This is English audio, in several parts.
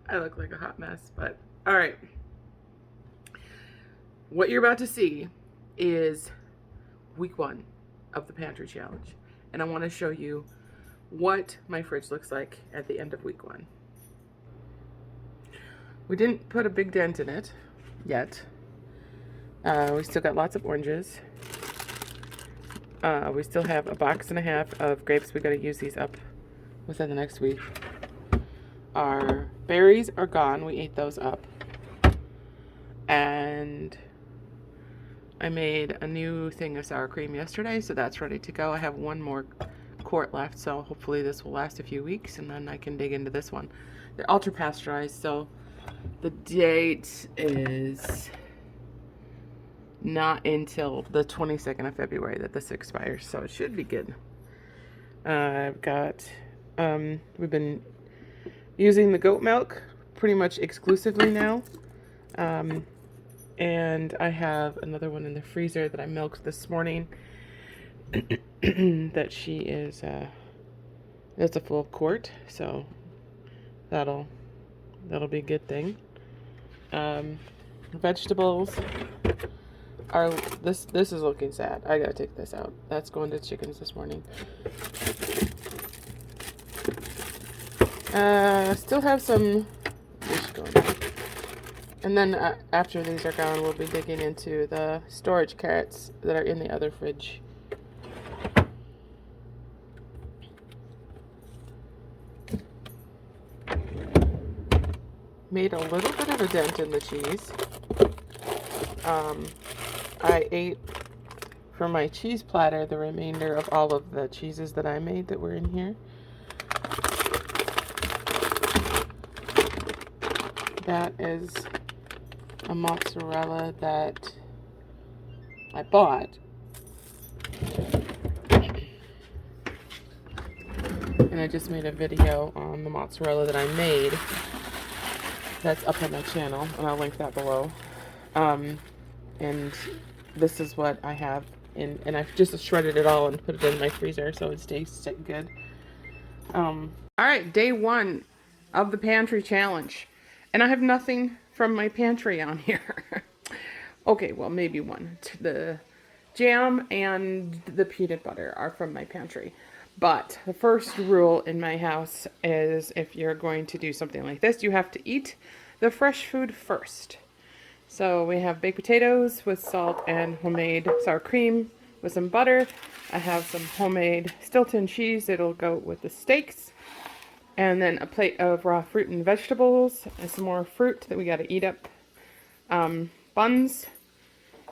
I look like a hot mess, but all right. What you're about to see is week 1 of the pantry challenge. And I want to show you what my fridge looks like at the end of week 1. We didn't put a big dent in it yet. We still got lots of oranges. We still have a box and a half of grapes. We got to use these up within the next week. Our berries are gone. We ate those up. And I made a new thing of sour cream yesterday, so that's ready to go. I have one more quart left, so hopefully this will last a few weeks, and then I can dig into this one. They're ultra pasteurized, so the date is not until the 22nd of February that this expires, so it should be good. I've got, we've been using the goat milk pretty much exclusively now. And I have another one in the freezer that I milked this morning that she is, it's a full quart, so that'll be a good thing. Vegetables are, this is looking sad. I gotta take this out. That's going to chickens this morning. Still have some, and then after these are gone, we'll be digging into the storage carrots that are in the other fridge. Made a little bit of a dent in the cheese. I ate from my cheese platter the remainder of all of the cheeses that I made that were in here. That is a mozzarella that I bought. And I just made a video on the mozzarella that I made. That's up on my channel, and I'll link that below. And this is what I have in, and I've just shredded it all and put it in my freezer so it stays good. All right, day 1 of the pantry challenge. And I have nothing from my pantry on here. Okay, well, maybe one. The jam and the peanut butter are from my pantry. But the first rule in my house is if you're going to do something like this, you have to eat the fresh food first. So we have baked potatoes with salt and homemade sour cream with some butter. I have some homemade Stilton cheese. It'll go with the steaks. And then a plate of raw fruit and vegetables and some more fruit that we got to eat up. Buns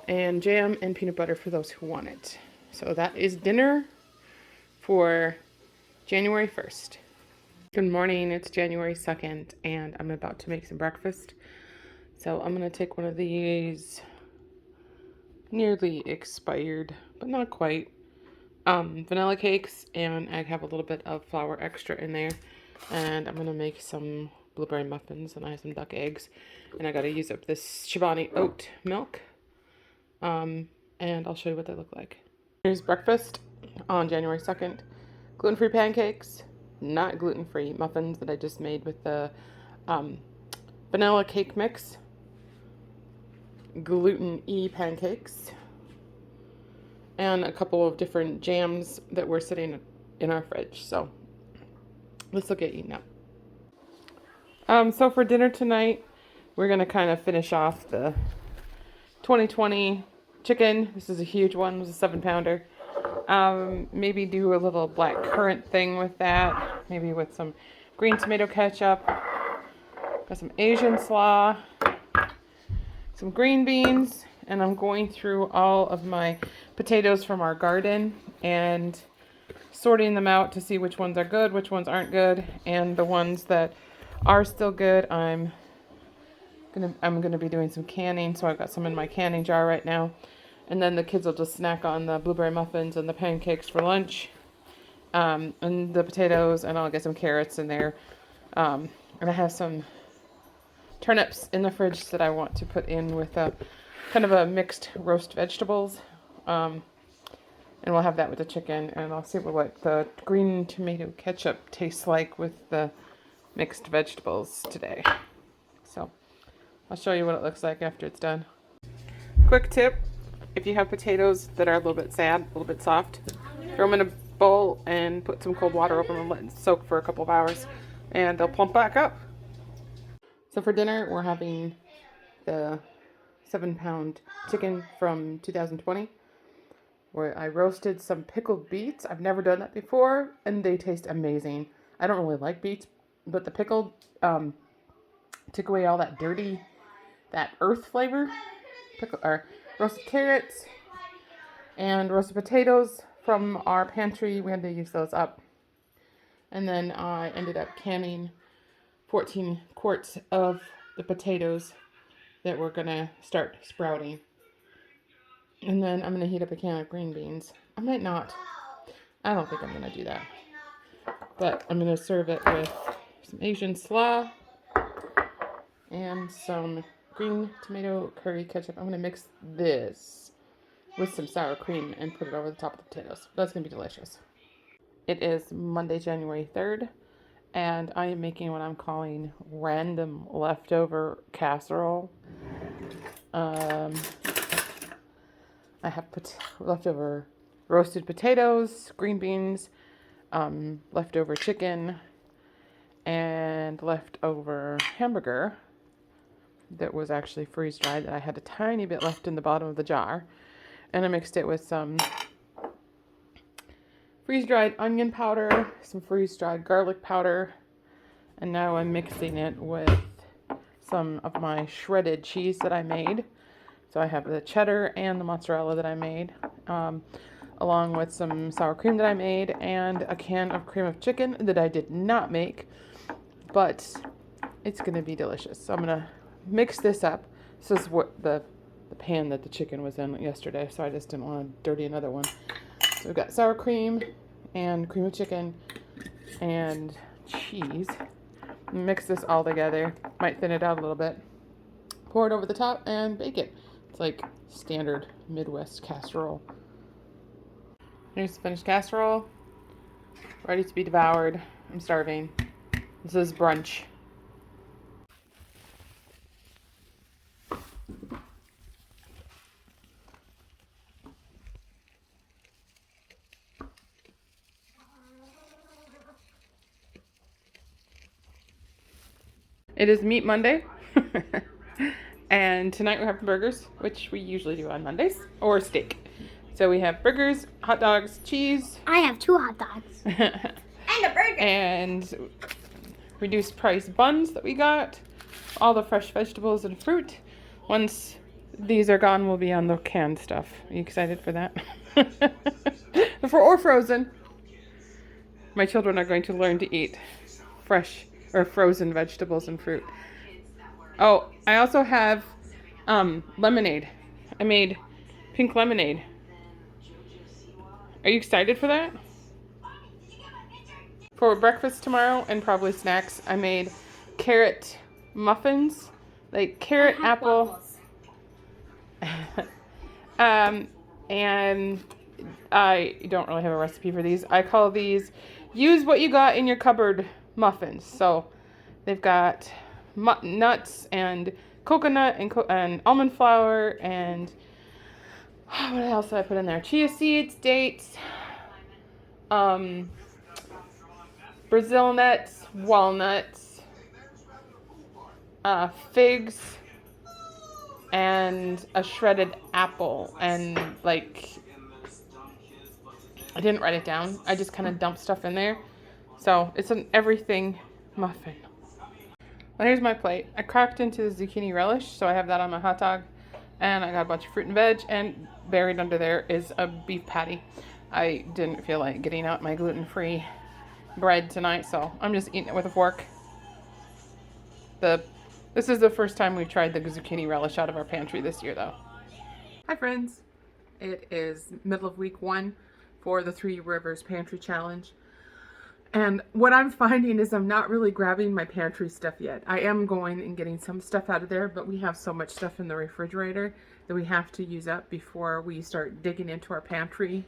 and jam and peanut butter for those who want it. So that is dinner for January 1st. Good morning, it's January 2nd, and I'm about to make some breakfast. So I'm going to take one of these nearly expired, but not quite, vanilla cakes, and I have a little bit of flour extra in there. And I'm going to make some blueberry muffins, and I have some duck eggs. And I got to use up this Chobani oat milk. And I'll show you what they look like. Here's breakfast on January 2nd. Gluten-free pancakes, not gluten-free muffins that I just made with the vanilla cake mix. Gluten-y pancakes. And a couple of different jams that were sitting in our fridge. So let's look at eating up. So for dinner tonight, we're going to kind of finish off the 2020 chicken. This is a huge one. It was a 7-pounder. Maybe do a little black currant thing with that. Maybe with some green tomato ketchup. Got some Asian slaw. Some green beans. And I'm going through all of my potatoes from our garden and sorting them out to see which ones are good, which ones aren't good, and the ones that are still good, I'm gonna be doing some canning. So I've got some in my canning jar right now, and then the kids will just snack on the blueberry muffins and the pancakes for lunch, and the potatoes, and I'll get some carrots in there, and I have some turnips in the fridge that I want to put in with a kind of a mixed roast vegetables. And we'll have that with the chicken, and I'll see what the green tomato ketchup tastes like with the mixed vegetables today. So I'll show you what it looks like after it's done. Quick tip, if you have potatoes that are a little bit sad, a little bit soft, throw them in a bowl and put some cold water over them and let it soak for a couple of hours and they'll plump back up. So for dinner, we're having the 7-pound chicken from 2020, where I roasted some pickled beets. I've never done that before, and they taste amazing. I don't really like beets, but the pickled took away all that dirty, that earth flavor. Roasted carrots and roasted potatoes from our pantry. We had to use those up. And then I ended up canning 14 quarts of the potatoes that we're gonna start sprouting. And then I'm gonna heat up a can of green beans. I might not. I don't think I'm gonna do that. But I'm gonna serve it with some Asian slaw and some green tomato curry ketchup. I'm gonna mix this with some sour cream and put it over the top of the potatoes. That's gonna be delicious. It is Monday, January 3rd, and I am making what I'm calling random leftover casserole. I have leftover roasted potatoes, green beans, leftover chicken, and leftover hamburger that was actually freeze-dried that I had a tiny bit left in the bottom of the jar. And I mixed it with some freeze-dried onion powder, some freeze-dried garlic powder, and now I'm mixing it with some of my shredded cheese that I made. So I have the cheddar and the mozzarella that I made, along with some sour cream that I made, and a can of cream of chicken that I did not make, but it's going to be delicious. So I'm going to mix this up. This is what the pan that the chicken was in yesterday, so I just didn't want to dirty another one. So we've got sour cream and cream of chicken and cheese. Mix this all together. Might thin it out a little bit. Pour it over the top and bake it. It's like standard Midwest casserole. Here's the finished casserole. Ready to be devoured. I'm starving. This is brunch. It is Meat Monday, and tonight we're having burgers, which we usually do on Mondays, or steak. So we have burgers, hot dogs, cheese. I have 2 hot dogs. And a burger. And reduced price buns that we got. All the fresh vegetables and fruit. Once these are gone, we'll be on the canned stuff. Are you excited for that? Or frozen. My children are going to learn to eat fresh or frozen vegetables and fruit. Oh, I also have lemonade. I made pink lemonade. Are you excited for that? For breakfast tomorrow and probably snacks, I made carrot muffins, like carrot, apple, and I don't really have a recipe for these. I call these use what you got in your cupboard muffins. So they've got nuts and coconut and almond flour and what else did I put in there? Chia seeds, dates, Brazil nuts, walnuts, figs, and a shredded apple. And like, I didn't write it down. I just kind of dumped stuff in there. So it's an everything muffin. Well, here's my plate. I cracked into the zucchini relish, so I have that on my hot dog. And I got a bunch of fruit and veg, and buried under there is a beef patty. I didn't feel like getting out my gluten-free bread tonight, so I'm just eating it with a fork. This is the first time we've tried the zucchini relish out of our pantry this year, though. Hi, friends. It is middle of week 1 for the 3 Rivers Pantry Challenge. And what I'm finding is I'm not really grabbing my pantry stuff yet. I am going and getting some stuff out of there, but we have so much stuff in the refrigerator that we have to use up before we start digging into our pantry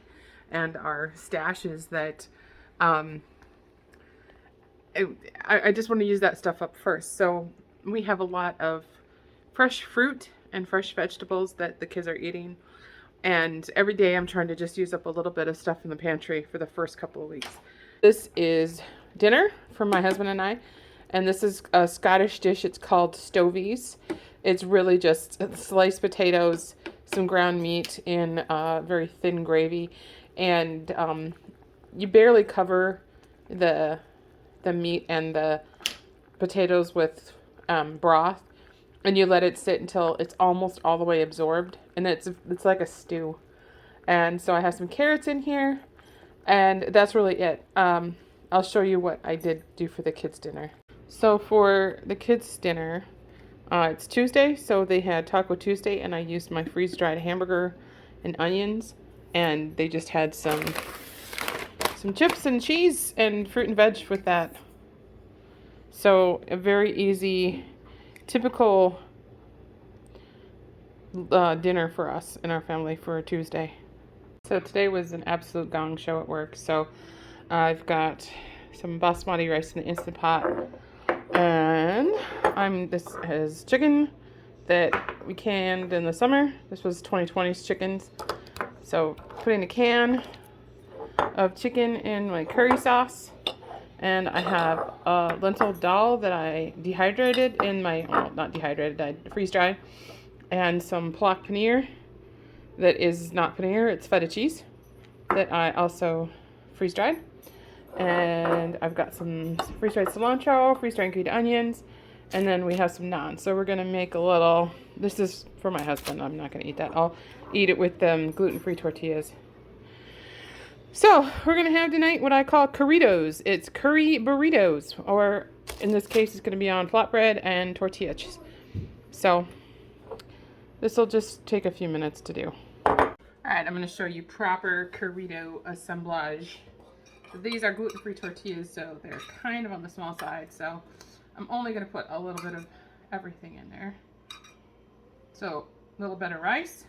and our stashes that I just want to use that stuff up first. So we have a lot of fresh fruit and fresh vegetables that the kids are eating. And every day I'm trying to just use up a little bit of stuff in the pantry for the first couple of weeks. This is dinner for my husband and I. And this is a Scottish dish. It's called stovies. It's really just sliced potatoes, some ground meat in very thin gravy. And you barely cover the meat and the potatoes with broth. And you let it sit until it's almost all the way absorbed. And it's like a stew. And so I have some carrots in here. And that's really it. I'll show you what I did do for the kids' dinner. So for the kids' dinner, it's Tuesday. So they had Taco Tuesday. And I used my freeze-dried hamburger and onions. And they just had some chips and cheese and fruit and veg with that. So a very easy, typical dinner for us and our family for a Tuesday. So today was an absolute gong show at work. So I've got some basmati rice in the Instant Pot, and this is chicken that we canned in the summer. This was 2020's chickens. So putting a can of chicken in my curry sauce. And I have a lentil dal that I dehydrated in my, well, not dehydrated, I freeze-dried. And some palak paneer that is not paneer, it's feta cheese that I also freeze-dried. And I've got some freeze-dried cilantro, freeze-dried green onions, and then we have some naan. So we're going to make a little, this is for my husband, I'm not going to eat that. I'll eat it with gluten-free tortillas. So, we're going to have tonight what I call curritos. It's curry burritos, or in this case, it's going to be on flatbread and tortillas. So, this will just take a few minutes to do. Alright, I'm going to show you proper currito assemblage. These are gluten-free tortillas, so they're kind of on the small side. So, I'm only going to put a little bit of everything in there. So, a little bit of rice.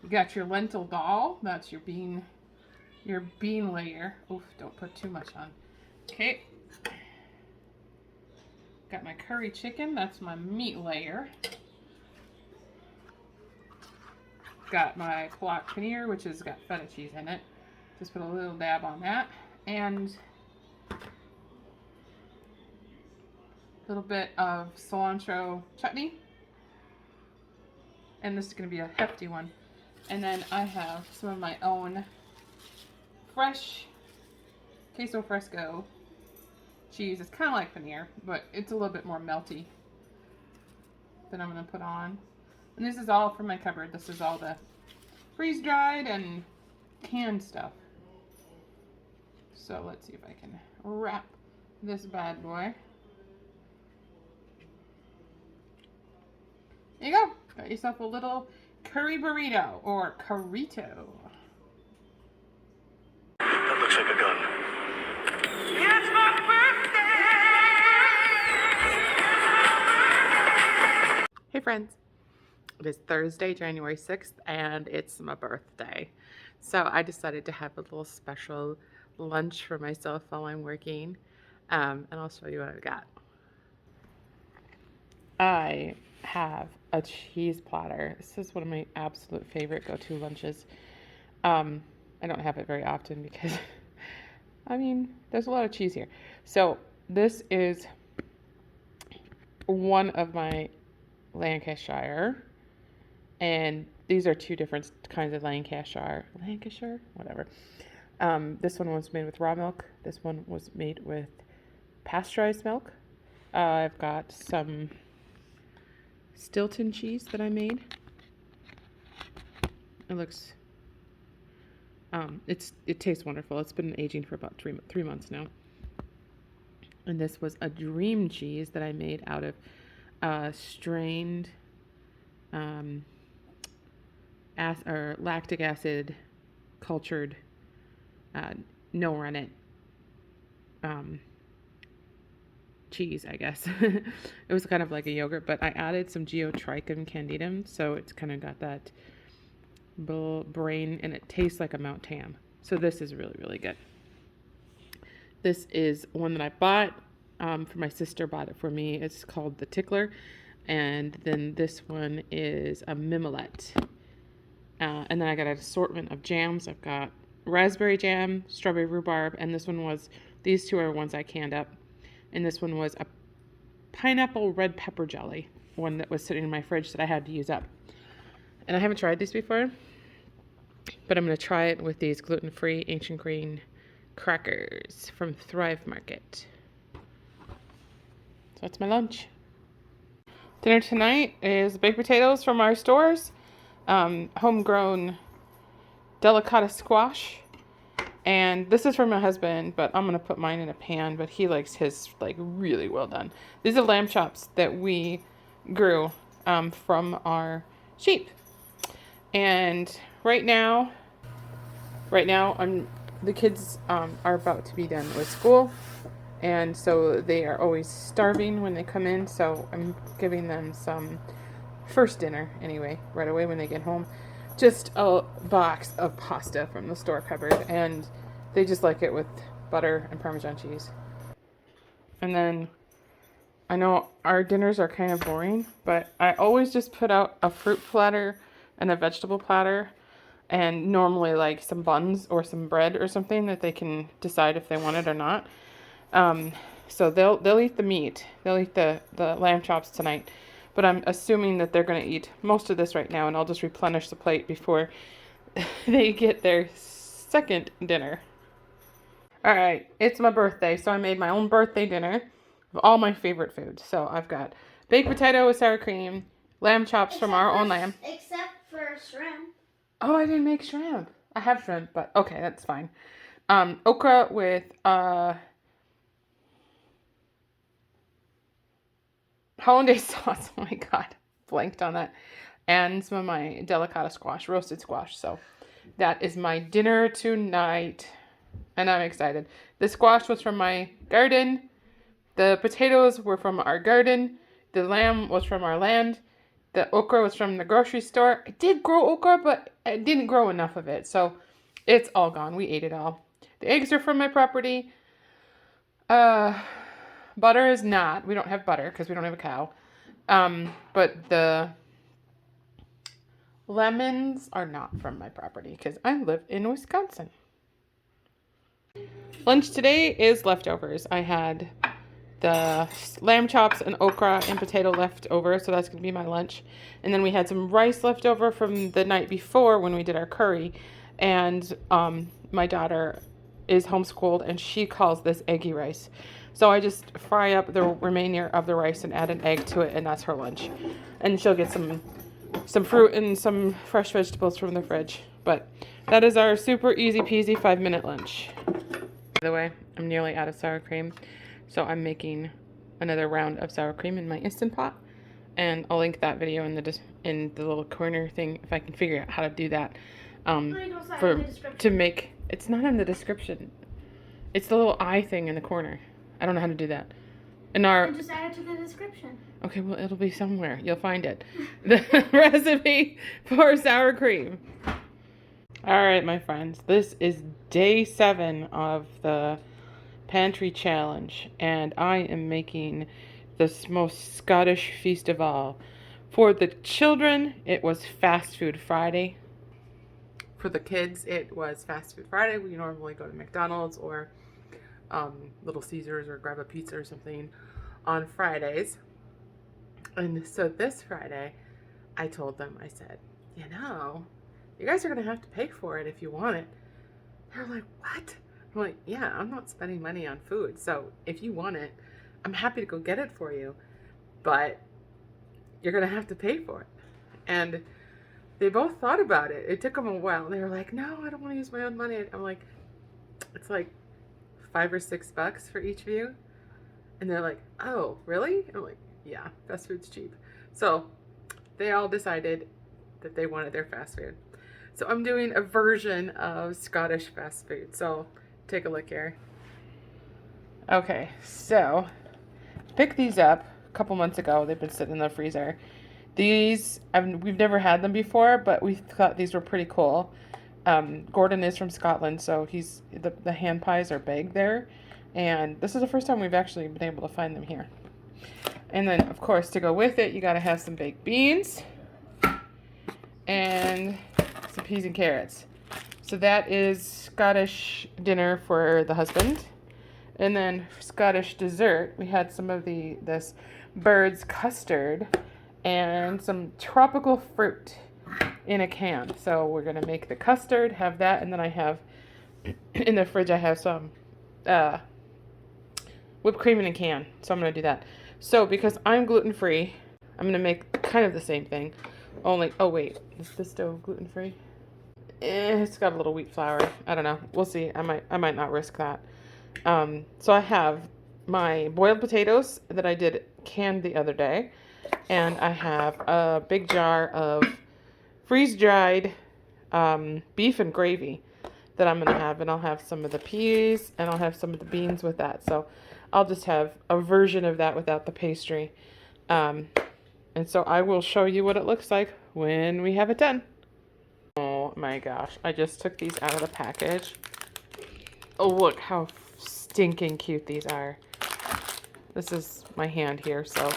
You got your lentil dal, that's your bean layer. Oof, don't put too much on. Okay. Got my curry chicken, that's my meat layer. Got my palak paneer, which has got feta cheese in it. Just put a little dab on that. And a little bit of cilantro chutney. And this is going to be a hefty one. And then I have some of my own fresh queso fresco cheese. It's kind of like paneer, but it's a little bit more melty that I'm going to put on. And this is all from my cupboard. This is all the freeze-dried and canned stuff. So let's see if I can wrap this bad boy. There you go. Got yourself a little curry burrito, or currito. That looks like a gun. It's my birthday! Hey friends, it is Thursday, January 6th, and it's my birthday. So I decided to have a little special lunch for myself while I'm working, and I'll show you what I've got. I have a cheese platter. This is one of my absolute favorite go-to lunches. I don't have it very often because, I mean, there's a lot of cheese here. So this is one of my Lancashire, and these are two different kinds of Lancashire, whatever. This one was made with raw milk. This one was made with pasteurized milk. I've got some Stilton cheese that I made. It looks, it tastes wonderful. It's been aging for about three months now. And this was a dream cheese that I made out of strained lactic acid cultured no rennet cheese, I guess. It was kind of like a yogurt, but I added some Geotrichum candidum, so it's kind of got that brain, and it tastes like a Mount Tam. So this is really, really good. This is one that I bought for my sister, bought it for me. It's called the Tickler. And then this one is a Mimolette. And then I got an assortment of jams. I've got raspberry jam, strawberry rhubarb, and these two are ones I canned up. And this one was a pineapple red pepper jelly, one that was sitting in my fridge that I had to use up. And I haven't tried these before, but I'm going to try it with these gluten-free ancient green crackers from Thrive Market. So that's my lunch. Dinner tonight is baked potatoes from our stores, homegrown delicata squash, and this is for my husband, but I'm gonna put mine in a pan, but he likes his like really well done. These are lamb chops that we grew from our sheep, and right now the kids are about to be done with school, and so they are always starving when they come in, so I'm giving them some first dinner anyway, right away when they get home. Just a box of pasta from the store cupboard, and they just like it with butter and Parmesan cheese. And then I know our dinners are kind of boring, but I always just put out a fruit platter and a vegetable platter, and normally like some buns or some bread or something that they can decide if they want it or not. So they'll eat the meat. They'll eat the lamb chops tonight. But I'm assuming that they're going to eat most of this right now, and I'll just replenish the plate before they get their second dinner. All right, it's my birthday, so I made my own birthday dinner of all my favorite foods. So I've got baked potato with sour cream, lamb chops from our own lamb. Except for shrimp. Oh, I didn't make shrimp. I have shrimp, but okay, that's fine. Okra with hollandaise sauce. Oh my god, blanked on that. And some of my delicata squash, roasted squash. So that is my dinner tonight, and I'm excited. The squash was from my garden. The potatoes were from our garden. The lamb was from our land. The okra was from the grocery store. I did grow okra, but I didn't grow enough of it, so it's all gone. We ate it all. The eggs are from my property. Butter is not. We don't have butter because we don't have a cow. But the lemons are not from my property because I live in Wisconsin. Lunch today is leftovers. I had the lamb chops and okra and potato left over, so that's going to be my lunch. And then we had some rice left over from the night before when we did our curry. And my daughter is homeschooled, and she calls this eggy rice. So I just fry up the remainder of the rice and add an egg to it, and that's her lunch. And she'll get some fruit and some fresh vegetables from the fridge. But that is our super easy peasy 5-minute lunch. By the way, I'm nearly out of sour cream, so I'm making another round of sour cream in my Instant Pot, and I'll link that video in the little corner thing if I can figure out how to do that. To make, it's not in the description. It's the little eye thing in the corner. I don't know how to do that. And just add it to the description. Okay, well, it'll be somewhere. You'll find it. The recipe for sour cream. All right, my friends. This is day 7 of the pantry challenge, and I am making the most Scottish feast of all. For the children, it was Fast Food Friday. For the kids, it was Fast Food Friday. We normally go to McDonald's or Little Caesars or grab a pizza or something on Fridays. And so this Friday, I told them, I said, you know, you guys are going to have to pay for it if you want it. They're like, what? I'm like, yeah, I'm not spending money on food. So if you want it, I'm happy to go get it for you. But you're going to have to pay for it. And they both thought about it. It took them a while. They were like, no, I don't want to use my own money. I'm like, it's like $5 or $6 for each of you. And they're like, oh, really? I'm like, yeah, fast food's cheap. So they all decided that they wanted their fast food. So I'm doing a version of Scottish fast food. So take a look here. Okay, so picked these up a couple months ago. They've been sitting in the freezer. These, we've never had them before, but we thought these were pretty cool. Gordon is from Scotland, so the hand pies are big there. And this is the first time we've actually been able to find them here. And then, of course, to go with it, you got to have some baked beans and some peas and carrots. So that is Scottish dinner for the husband. And then Scottish dessert, we had some of this bird's custard and some tropical fruit in a can. So we're going to make the custard, have that, and then I have, in the fridge, I have some whipped cream in a can. So I'm going to do that. So because I'm gluten-free, I'm going to make kind of the same thing. Only, oh wait, is this stove gluten-free? It's got a little wheat flour. I don't know. We'll see. I might not risk that. So I have my boiled potatoes that I did canned the other day. And I have a big jar of freeze-dried beef and gravy that I'm going to have. And I'll have some of the peas and I'll have some of the beans with that. So I'll just have a version of that without the pastry. And so I will show you what it looks like when we have it done. Oh my gosh, I just took these out of the package. Oh, look how stinking cute these are. This is my hand here, so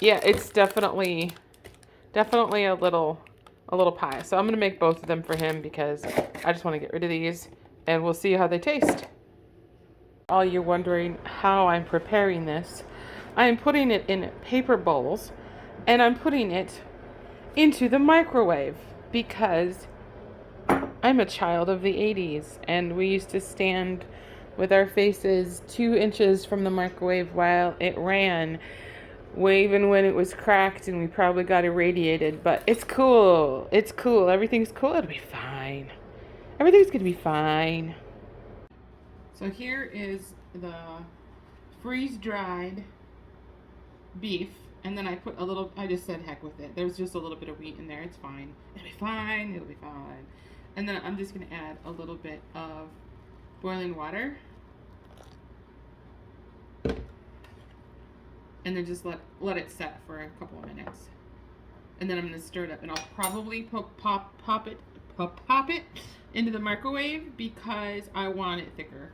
yeah, it's definitely a little pie. So I'm gonna make both of them for him because I just want to get rid of these and we'll see how they taste. All you're wondering how I'm preparing this, I am putting it in paper bowls and I'm putting it into the microwave because I'm a child of the 80s and we used to stand with our faces 2 inches from the microwave while it ran, even when it was cracked and we probably got irradiated. But it's cool. It's cool. Everything's cool. It'll be fine. Everything's gonna be fine. So here is the freeze-dried beef. And then I put a little, I just said heck with it. There's just a little bit of wheat in there. It's fine. It'll be fine. It'll be fine. And then I'm just going to add a little bit of boiling water. And then just let it set for a couple of minutes. And then I'm going to stir it up. And I'll probably pop it into the microwave because I want it thicker.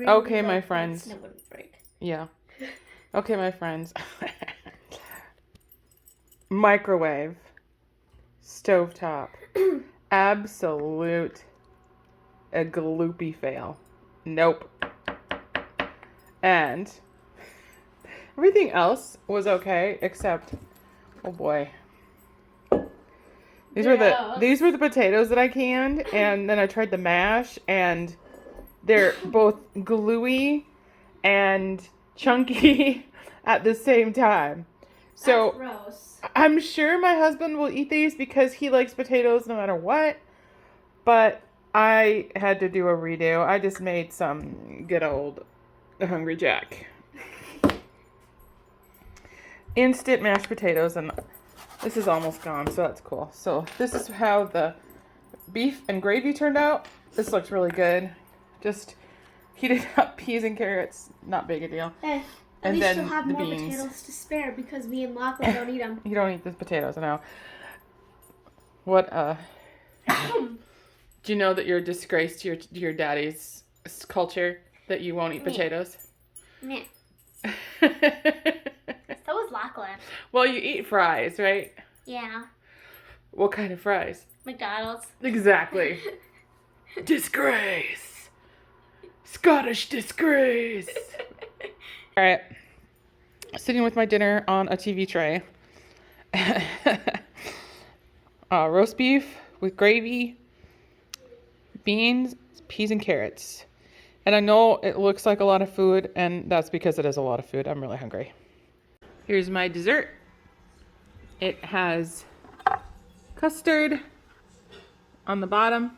Okay, my friends. Yeah. Okay, my friends. Microwave. Stovetop. Absolute a gloopy fail. Nope. And everything else was okay except, oh boy. These were the potatoes that I canned, and then I tried the mash, and they're both gluey and chunky at the same time. So that's gross. I'm sure my husband will eat these because he likes potatoes no matter what. But I had to do a redo. I just made some good old Hungry Jack. Instant mashed potatoes, and this is almost gone, so that's cool. So this is how the beef and gravy turned out. This looks really good. Just heated up peas and carrots, not big a deal. At And least then you'll have the more beans. potatoes to spare because me and Lachlan don't eat them. You don't eat the potatoes, I know. What, do you know that you're a disgrace to your daddy's culture, that you won't eat potatoes? Meh. So was Lachlan. Well, you eat fries, right? Yeah. What kind of fries? McDonald's. Exactly. Disgrace. Scottish disgrace. All right. Sitting with my dinner on a TV tray. Roast beef with gravy, beans, peas, and carrots. And I know it looks like a lot of food, and that's because it is a lot of food. I'm really hungry. Here's my dessert. It has custard on the bottom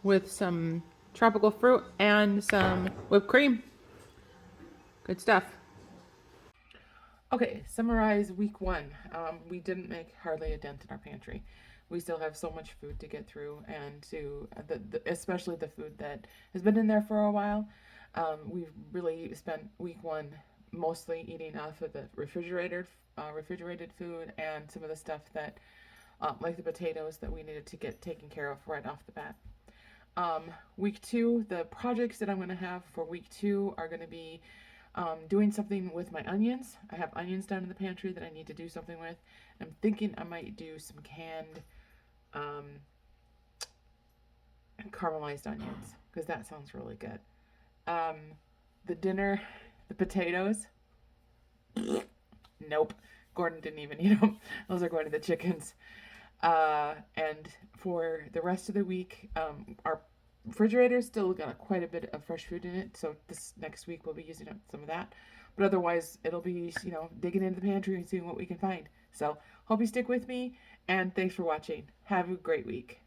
with some tropical fruit and some whipped cream. Good stuff. Okay, summarize week 1. We didn't make hardly a dent in our pantry. We still have so much food to get through, and to especially the food that has been in there for a while. We've really spent week 1 mostly eating off of the refrigerated food and some of the stuff that, like the potatoes, that we needed to get taken care of right off the bat. Week 2, the projects that I'm going to have for week 2 are going to be doing something with my onions. I have onions down in the pantry that I need to do something with. I'm thinking I might do some canned caramelized onions because that sounds really good. The dinner, the potatoes. Nope. Gordon didn't even eat them. Those are going to the chickens. And for the rest of the week, our refrigerator's still got quite a bit of fresh food in it. So this next week we'll be using up some of that. But otherwise, it'll be, digging into the pantry and seeing what we can find. So hope you stick with me, and thanks for watching. Have a great week.